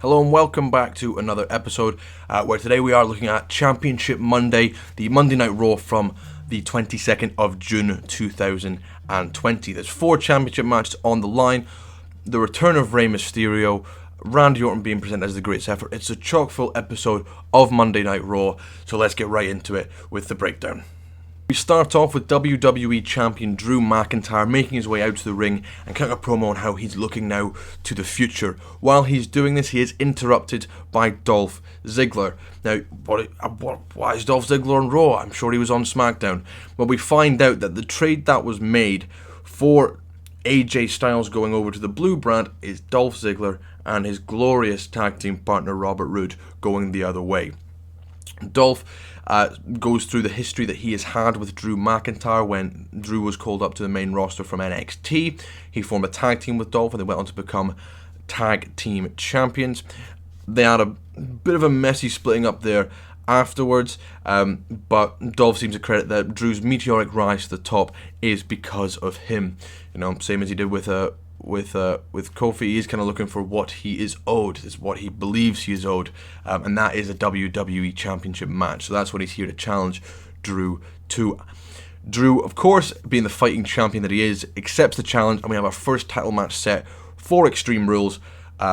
Hello and welcome back to another episode where today we are looking at Championship Monday, the Monday Night Raw from the 22nd of June 2020. There's 4 championship matches on the line. The return of Rey Mysterio, Randy Orton being presented as the greatest effort. It's a chock-full episode of Monday Night Raw, so let's get right into it with the breakdown. We start off with WWE Champion Drew McIntyre making his way out to the ring and cutting a promo on how he's looking now to the future. While he's doing this, he is interrupted by Dolph Ziggler. Now, why is Dolph Ziggler on Raw? I'm sure he was on Smackdown. Well, we find out that the trade that was made for AJ Styles going over to the Blue brand is Dolph Ziggler and his glorious tag team partner Robert Roode going the other way. Dolph goes through the history that he has had with Drew McIntyre when Drew was called up to the main roster from NXT. He formed a tag team with Dolph and they went on to become tag team champions. They had a bit of a messy splitting up there afterwards, but Dolph seems to credit that Drew's meteoric rise to the top is because of him. You know, same as he did with Kofi. He's kind of looking for what he is owed, is what he believes he is owed, and that is a WWE Championship match. So that's what he's here to challenge Drew to. Drew, of course, being the fighting champion that he is, accepts the challenge, and we have our first title match set for Extreme Rules,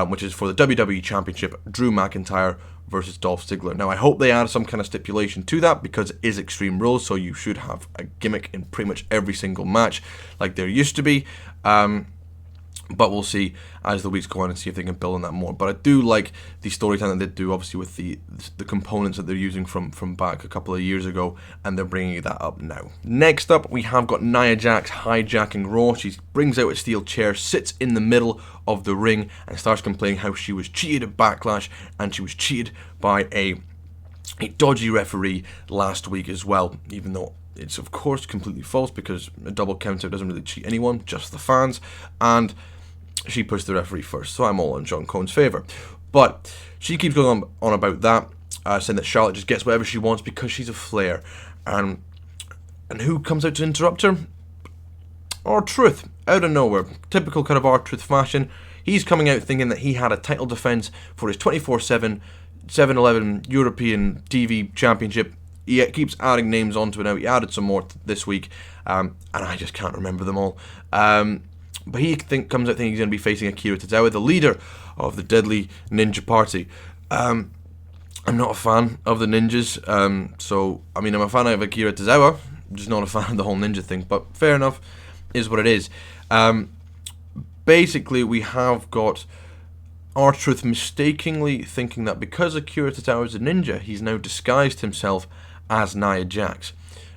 which is for the WWE Championship, Drew McIntyre versus Dolph Ziggler. Now, I hope they add some kind of stipulation to that because it is Extreme Rules, so you should have a gimmick in pretty much every single match like there used to be. But we'll see as the weeks go on and see if they can build on that more. But I do like the storytelling that they do, obviously, with the components that they're using from back a couple of years ago, and they're bringing that up now. Next up, we have got Nia Jax hijacking Raw. She brings out a steel chair, sits in the middle of the ring, and starts complaining how she was cheated at Backlash, and she was cheated by a dodgy referee last week as well, even though it's, of course, completely false because a double countout doesn't really cheat anyone, just the fans, and she pushed the referee first, so I'm all in John Cone's favour. But she keeps going on about that, saying that Charlotte just gets whatever she wants because she's a Flair. And who comes out to interrupt her? R-Truth, out of nowhere. Typical kind of R-Truth fashion. He's coming out thinking that he had a title defence for his 24/7, 7-Eleven European TV Championship. He keeps adding names onto it now. He added some more this week, and I just can't remember them all. But he comes out thinking he's going to be facing Akira Tozawa, the leader of the Deadly Ninja Party. I'm not a fan of the ninjas, so, I mean, I'm a fan of Akira Tozawa, just not a fan of the whole ninja thing, but fair enough, is what it is. Basically, we have got R-Truth mistakenly thinking that because Akira Tozawa is a ninja, he's now disguised himself as Nia Jax.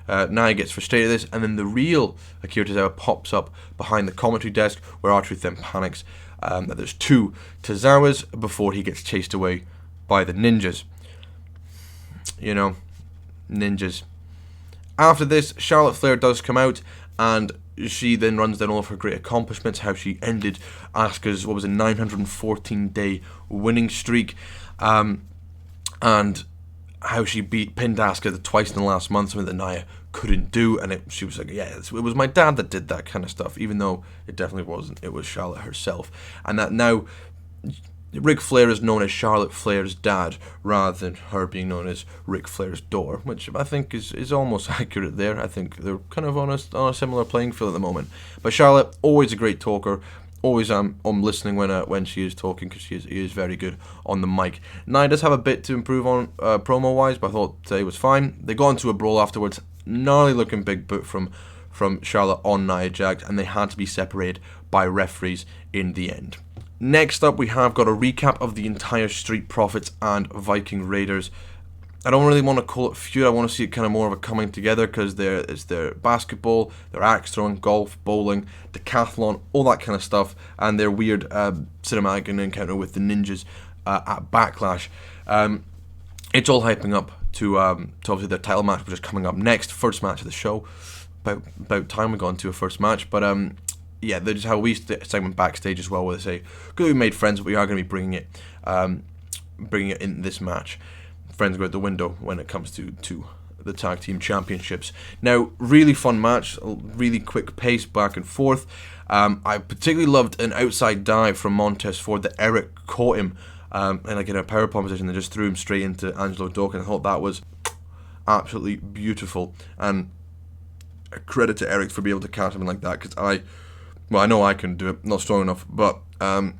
Nia gets frustrated at this, and then the real Akira Tozawa pops up behind the commentary desk, where R-Truth then panics that there's 2 Tozawas before he gets chased away by the ninjas. You know, ninjas. After this, Charlotte Flair does come out, and she then runs down all of her great accomplishments, how she ended Asuka's, 914-day winning streak, and how she pinned Asuka twice in the last month, something that Nia couldn't do, and she was like, yeah, it was my dad that did that kind of stuff, even though it definitely wasn't. It was Charlotte herself, and that now Ric Flair is known as Charlotte Flair's dad, rather than her being known as Ric Flair's daughter, which I think is almost accurate there. I think they're kind of on a similar playing field at the moment. But Charlotte, always a great talker. Always I'm listening when she is talking, because she is very good on the mic. Nia does have a bit to improve on promo wise, but I thought today was fine. They got into a brawl afterwards, gnarly looking big boot from Charlotte on Nia Jax, and they had to be separated by referees in the end. Next up, we have got a recap of the entire Street Profits and Viking Raiders. I don't really want to call it feud. I want to see it kind of more of a coming together, because it's their basketball, their axe throwing, golf, bowling, decathlon, all that kind of stuff, and their weird cinematic encounter with the ninjas at Backlash. It's all hyping up to obviously their title match, which is coming up next, first match of the show. About time we got into a first match, but yeah, they just have a wee segment backstage as well, where they say, "Good, we made friends, but we are going to be bringing it in this match." Friends go out the window when it comes to the tag team championships. Now, really fun match, really quick pace back and forth. I particularly loved an outside dive from Montez Ford that Eric caught him and like in a powerbomb position, they just threw him straight into Angelo Dawkins. I thought that was absolutely beautiful, and a credit to Eric for being able to catch something like that, because I know I couldn't do it, not strong enough, but I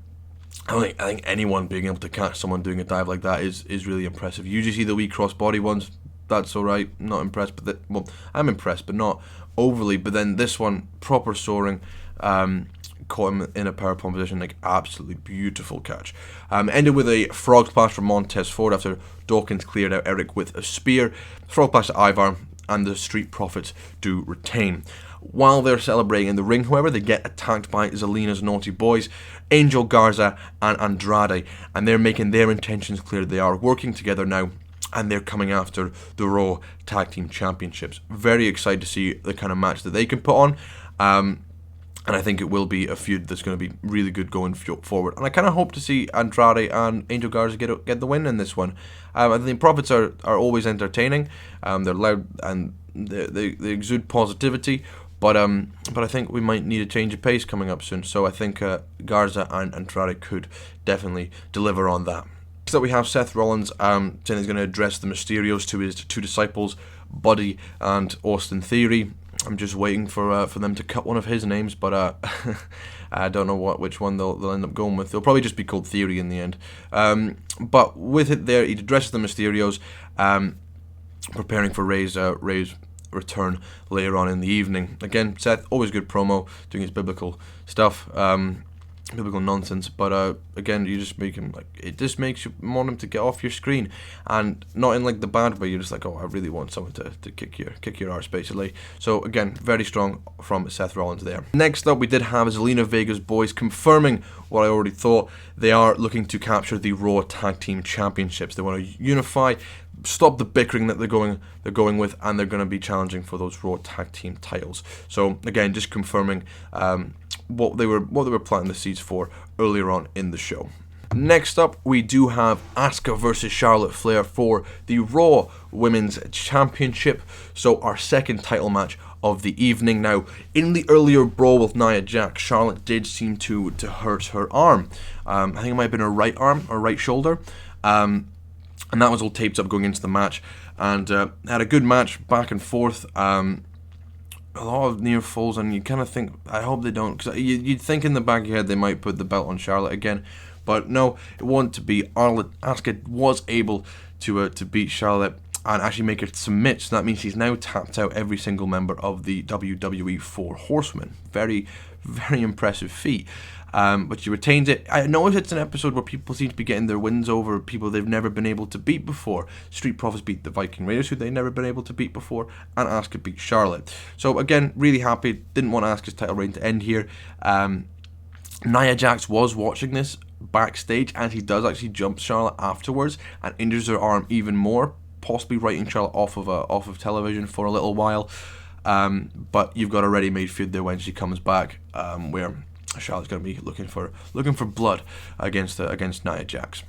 think anyone being able to catch someone doing a dive like that is really impressive. You usually see the wee crossbody ones, that's alright, not impressed, but well, I'm impressed, but not overly. But then this one, proper soaring, caught him in a powerbomb position, like absolutely beautiful catch. Ended with a frog splash from Montez Ford after Dawkins cleared out Eric with a spear. Frog splash to Ivar, and the Street Profits do retain. While they're celebrating in the ring, however, they get attacked by Zelina's naughty boys, Angel Garza and Andrade, and they're making their intentions clear. They are working together now, and they're coming after the Raw Tag Team Championships. Very excited to see the kind of match that they can put on, and I think it will be a feud that's going to be really good going forward. And I kind of hope to see Andrade and Angel Garza get the win in this one. I think Profits are always entertaining. They're loud and they exude positivity. But I think we might need a change of pace coming up soon. So I think Garza and Andrade could definitely deliver on that. Next up we have Seth Rollins saying he's going to address the Mysterios to his two disciples, Buddy and Austin Theory. I'm just waiting for them to cut one of his names, but I don't know which one they'll end up going with. They'll probably just be called Theory in the end. But with it there, he addresses the Mysterios, preparing for Ray's return later on in the evening. Again, Seth, always good promo, doing his biblical stuff, biblical nonsense, but again, you just make him, like, it just makes you want him to get off your screen, and not in like the bad way. You're just like, oh, I really want someone to kick your arse, basically. So again, very strong from Seth Rollins there. Next up, we did have Zelina Vega's boys confirming what I already thought. They are looking to capture the Raw Tag Team Championships. They want to unify, stop the bickering that they're going with, and they're going to be challenging for those Raw Tag Team titles. So again, just confirming what they were planting the seeds for earlier on in the show. Next up, we do have Asuka versus Charlotte Flair for the Raw Women's Championship. So our second title match of the evening. Now, in the earlier brawl with Nia Jax, Charlotte did seem to hurt her arm. I think it might have been her right arm or right shoulder. And that was all taped up going into the match. And had a good match, back and forth. A lot of near falls, and you kind of think, I hope they don't, because you'd think in the back of your head they might put the belt on Charlotte again, but no, it wasn't to be. Asuka was able to beat Charlotte and actually make her submit, so that means she's now tapped out every single member of the WWE 4 Horsemen. Very, very impressive feat. But she retains it. I notice it's an episode where people seem to be getting their wins over people they've never been able to beat before. Street Profits beat the Viking Raiders, who they've never been able to beat before, and Asuka beat Charlotte. So again, really happy. Didn't want Asuka's title reign to end here. Nia Jax was watching this backstage, and he does actually jump Charlotte afterwards and injures her arm even more, possibly writing Charlotte off of television for a little while. But you've got a ready-made feud there when she comes back, where Charlotte's going to be looking for blood against Nia Jax.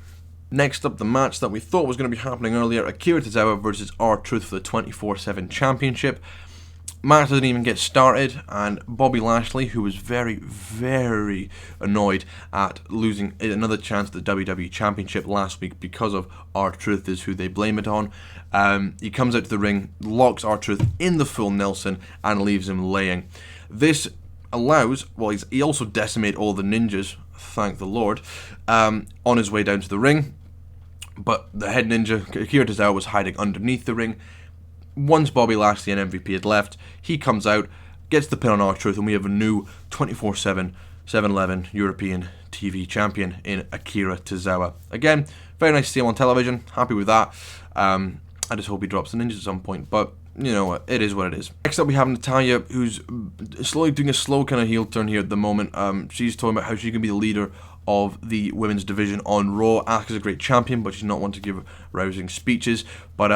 Next up, the match that we thought was going to be happening earlier: Akira Tozawa versus R-Truth for the 24/7 Championship. Match doesn't even get started, and Bobby Lashley, who was very, very annoyed at losing another chance at the WWE Championship last week because of R-Truth, is who they blame it on. He comes out to the ring, locks R-Truth in the full Nelson, and leaves him laying. This allows, well, he also decimated all the ninjas, thank the Lord, on his way down to the ring. But the head ninja, Akira Tozawa, was hiding underneath the ring. Once Bobby Lashley and MVP had left, he comes out, gets the pin on R-Truth, and we have a new 24/7 7-Eleven European TV champion in Akira Tozawa. Again, very nice to see him on television. Happy with that. I just hope he drops the ninjas at some point, but you know what, it is what it is. Next up, we have Natalya, who's slowly doing a slow kind of heel turn here at the moment. She's talking about how she can be the leader of the women's division on Raw. Asuka's a great champion, but she's not one to give rousing speeches. But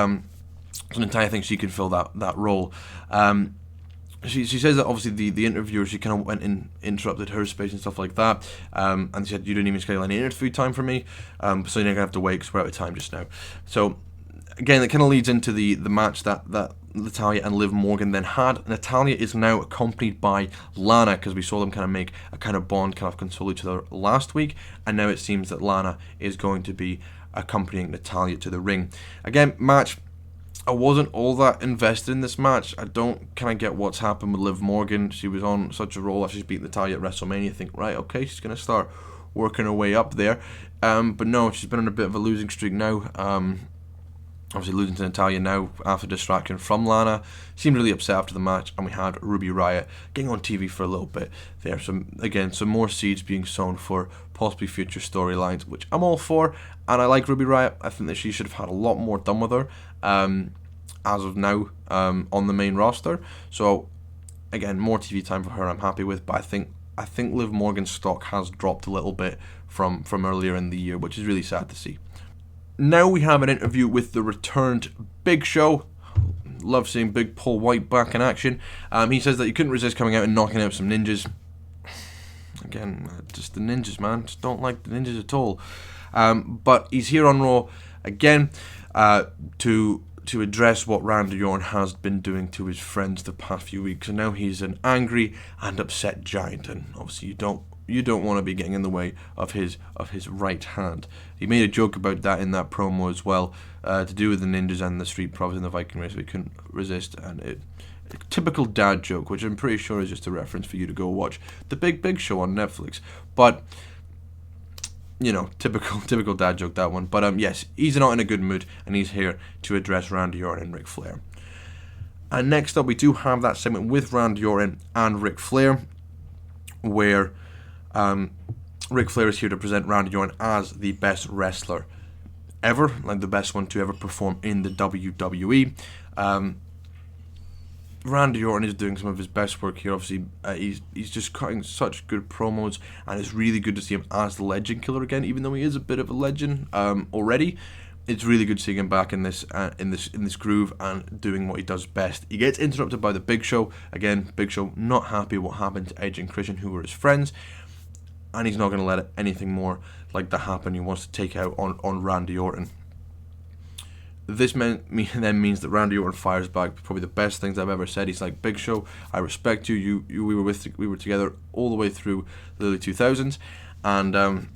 so Natalya thinks she can fill that role. She says that obviously the interviewer, she kind of went in, interrupted her space and stuff like that, and she said, you didn't even schedule any interview time for me, so you're going to have to wait because we're out of time just now. So again, it kind of leads into the match that Natalya and Liv Morgan then had. Natalya is now accompanied by Lana, because we saw them kind of make a kind of bond, kind of console each other last week, and now it seems that Lana is going to be accompanying Natalya to the ring. Again, match, I wasn't all that invested in this match. I don't kind of get what's happened with Liv Morgan. She was on such a roll after she's beat Natalya at WrestleMania. I think, right, okay, she's going to start working her way up there. But no, she's been on a bit of a losing streak now. Obviously losing to Natalya now after distraction from Lana. Seemed really upset after the match, and we had Ruby Riott getting on TV for a little bit there. Some more seeds being sown for possibly future storylines, which I'm all for, and I like Ruby Riott. I think that she should have had a lot more done with her as of now on the main roster. So again, more TV time for her I'm happy with, but I think Liv Morgan's stock has dropped a little bit from earlier in the year, which is really sad to see. Now we have an interview with the returned Big Show. Love seeing Big Paul White back in action. He says that he couldn't resist coming out and knocking out some ninjas. Again, just the ninjas, man. Just don't like the ninjas at all. But he's here on Raw again to address what Randy Orton has been doing to his friends the past few weeks. And now he's an angry and upset giant, and obviously you don't want to be getting in the way of his right hand. He made a joke about that in that promo as well, to do with the ninjas and the Street Profits and the Viking race. We couldn't resist, and a typical dad joke, which I'm pretty sure is just a reference for you to go watch the Big Show on Netflix. But you know, typical dad joke, that one. But yes, he's not in a good mood, and he's here to address Randy Orton and Ric Flair. And next up, we do have that segment with Randy Orton and Ric Flair, where Ric Flair is here to present Randy Orton as the best wrestler ever, like the best one to ever perform in the WWE. Randy Orton is doing some of his best work here. Obviously, he's just cutting such good promos, and it's really good to see him as the Legend Killer again. Even though he is a bit of a legend already, it's really good seeing him back in this groove and doing what he does best. He gets interrupted by the Big Show again. Big Show not happy what happened to Edge and Christian, who were his friends, and he's not going to let anything more like that happen. He wants to take out on Randy Orton. This then means that Randy Orton fires back probably the best things I've ever said. He's like, Big Show, I respect you. We were together all the way through the early 2000s, and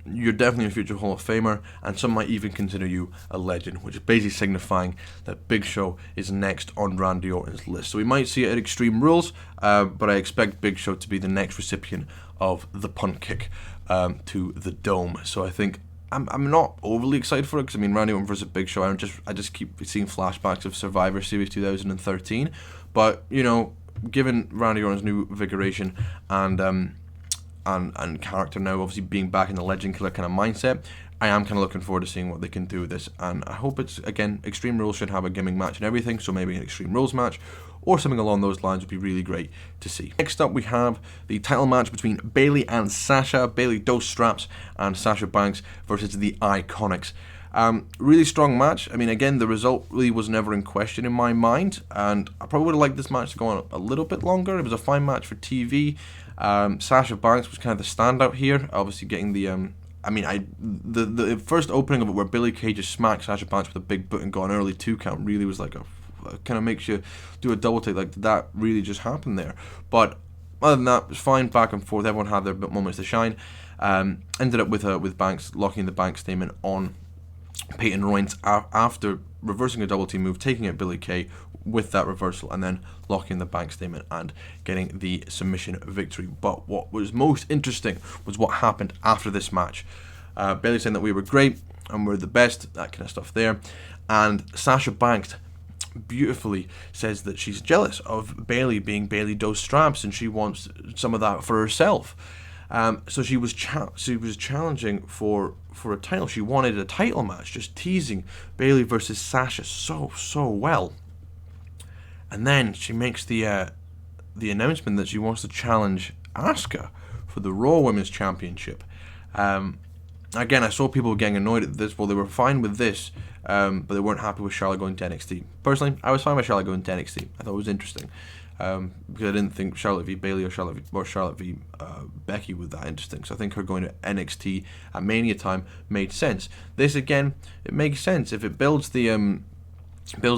you're definitely a future Hall of Famer, and some might even consider you a legend, which is basically signifying that Big Show is next on Randy Orton's list. So we might see it at Extreme Rules, but I expect Big Show to be the next recipient of the punt kick to the dome. So I think I'm not overly excited for it, because I mean, Randy Orton versus Big Show, I just keep seeing flashbacks of Survivor Series 2013. But you know, given Randy Orton's new vigoration and character now, obviously being back in the Legend Killer kind of mindset, I am kind of looking forward to seeing what they can do with this. And I hope it's, again, Extreme Rules should have a gimmick match and everything, so maybe an Extreme Rules match or something along those lines would be really great to see. Next up, we have the title match between Bayley and Sasha. Bayley Dose Straps and Sasha Banks versus the Iconics. Really strong match. I mean, again, the result really was never in question in my mind, and I probably would have liked this match to go on a little bit longer. It was a fine match for TV. Sasha Banks was kind of the standout here, obviously getting the the first opening of it, where Billie Kay just smacked Sasha Banks with a big boot and got an early 2 count, really was like kind of makes you do a double take, like, did that really just happen there? But other than that, it was fine, back and forth. Everyone had their moments to shine. Ended up with Banks locking the Banks statement on Peyton Royce after reversing a double team move, taking out Billie Kay with that reversal, and then locking the Bank statement and getting the submission victory. But what was most interesting was what happened after this match. Bayley saying that we were great and we're the best, that kind of stuff there. And Sasha Banks beautifully says that she's jealous of Bayley being Bayley Dose Straps, and she wants some of that for herself. So she was challenging for a title. She wanted a title match, just teasing Bayley versus Sasha so well. And then she makes the announcement that she wants to challenge Asuka for the Raw Women's Championship. Again, I saw people getting annoyed at this. Well, they were fine with this, but they weren't happy with Charlotte going to NXT. Personally, I was fine with Charlotte going to NXT. I thought it was interesting. because I didn't think Charlotte v Bayley or Charlotte v Becky was that interesting. So I think her going to NXT at Mania time made sense. This again, it makes sense if it builds the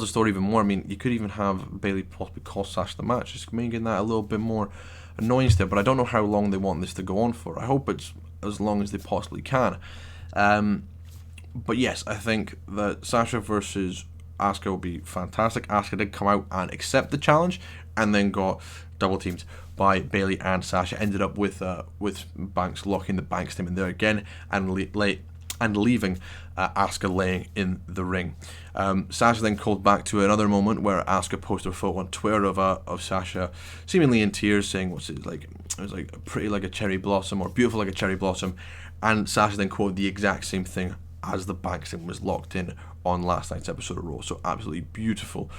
story even more. I mean, you could even have Bayley possibly cost Sasha the match, just making that a little bit more annoyance there. But I don't know how long they want this to go on for. I hope it's as long as they possibly can. But yes, I think that Sasha versus Asuka will be fantastic. Asuka did come out and accept the challenge, and then got double teamed by Bayley and Sasha. Ended up with Banks locking the Banks team in there again, and leaving Asuka laying in the ring. Sasha then called back to another moment where Asuka posted a photo on Twitter of Sasha seemingly in tears, saying it was like pretty like a cherry blossom, or beautiful like a cherry blossom. And Sasha then quoted the exact same thing as the Banks team was locked in on last night's episode of Raw. So absolutely beautiful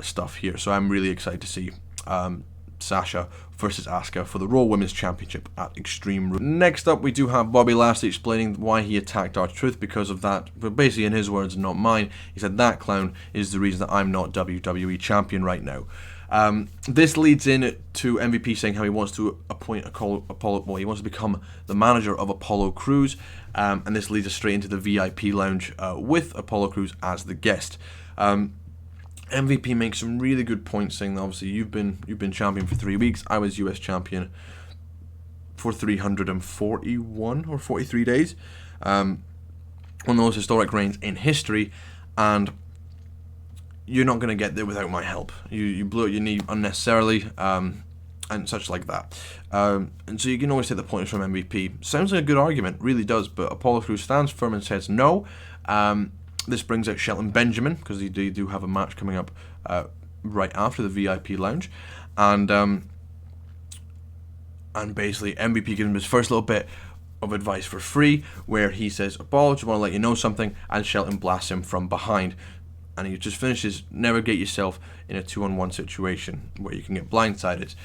stuff here. So I'm really excited to see Sasha versus Asuka for the Raw Women's Championship at Extreme Rules. Next up, we do have Bobby Lashley explaining why he attacked R-Truth because of that, but basically in his words, not mine. He said that clown is the reason that I'm not WWE Champion right now. This leads in to MVP saying how he wants to appoint Apollo. Well, he wants to become the manager of Apollo Crews, and this leads us straight into the VIP lounge with Apollo Crews as the guest. MVP makes some really good points, saying that obviously you've been champion for 3 weeks. I was US champion for 341 or 43 days. One of those historic reigns in history, and you're not going to get there without my help. You blew out your knee unnecessarily, and such like that. And so you can always take the points from MVP. Sounds like a good argument, really does, but Apollo Crews stands firm and says no. This brings out Shelton Benjamin, because they do have a match coming up right after the VIP lounge. And basically MVP gives him his first little bit of advice for free, where he says, Apollo, just want to let you know something, and Shelton blasts him from behind. And he just finishes, never get yourself in a 2-on-1 situation where you can get blindsided.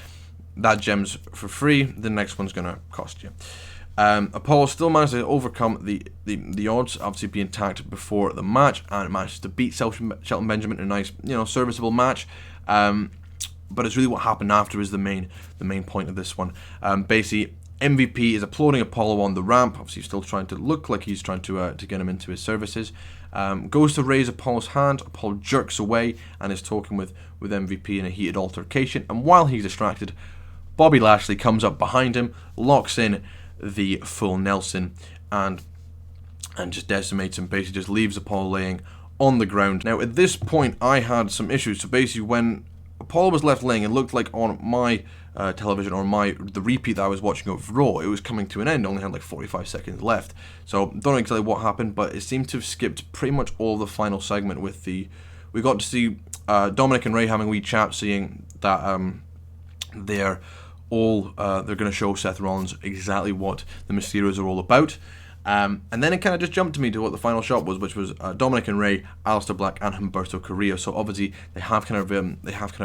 That gem's for free, the next one's going to cost you. Apollo still managed to overcome the odds, obviously being tagged before the match, and manages to beat Shelton Benjamin in a nice, serviceable match. But it's really what happened after is the main point of this one. Basically, MVP is applauding Apollo on the ramp. Obviously, he's still trying to look like he's trying to get him into his services. Goes to raise Apollo's hand. Apollo jerks away and is talking with MVP in a heated altercation. And while he's distracted, Bobby Lashley comes up behind him, locks in the full Nelson, and just decimates him. Basically, just leaves Apollo laying on the ground. Now, at this point, I had some issues. So basically, when Apollo was left laying, it looked like on my television or the repeat that I was watching of Raw, it was coming to an end. Only had like 45 seconds left. So don't know exactly what happened, but it seemed to have skipped pretty much all of the final segment with we got to see Dominic and Ray having a wee chat, seeing that they're going to show Seth Rollins exactly what the Mysterios are all about. And then it kind of just jumped to me to what the final shot was, which was Dominic and Ray, Aleister Black, and Humberto Carrillo. So obviously they have kind of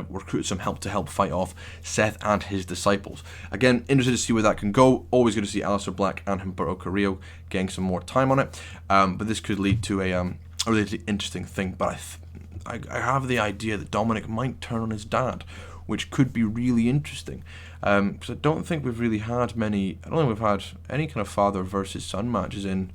recruited some help to help fight off Seth and his disciples. Again, interested to see where that can go. Always good to see Aleister Black and Humberto Carrillo getting some more time on it. But this could lead to a really interesting thing. But I have the idea that Dominic might turn on his dad, which could be really interesting. Because I don't think we've really had many. I don't think we've had any kind of father versus son matches in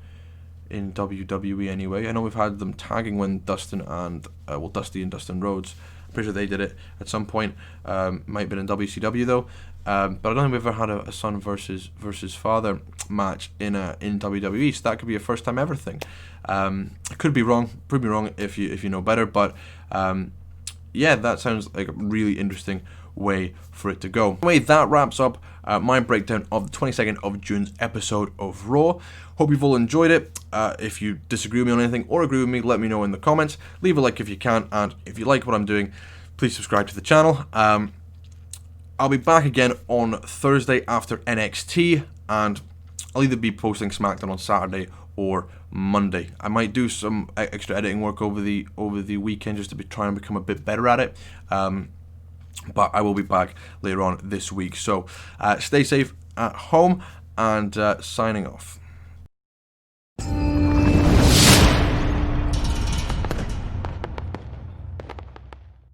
WWE anyway. I know we've had them tagging when Dusty and Dustin Rhodes. I'm pretty sure they did it at some point. Might have been in WCW though. But I don't think we've ever had a son versus father match in WWE. So that could be a first time ever thing. I could be wrong. Prove me wrong if you know better. But yeah, that sounds like a really interesting way for it to go. Anyway, that wraps up my breakdown of the 22nd of June's episode of Raw. Hope you've all enjoyed it. If you disagree with me on anything or agree with me, let me know in the comments. Leave a like if you can, and if you like what I'm doing, please subscribe to the channel. I'll be back again on Thursday after NXT, and I'll either be posting Smackdown on Saturday or Monday. I might do some extra editing work over the weekend just to try and become a bit better at it. But I will be back later on this week. So stay safe at home, and signing off.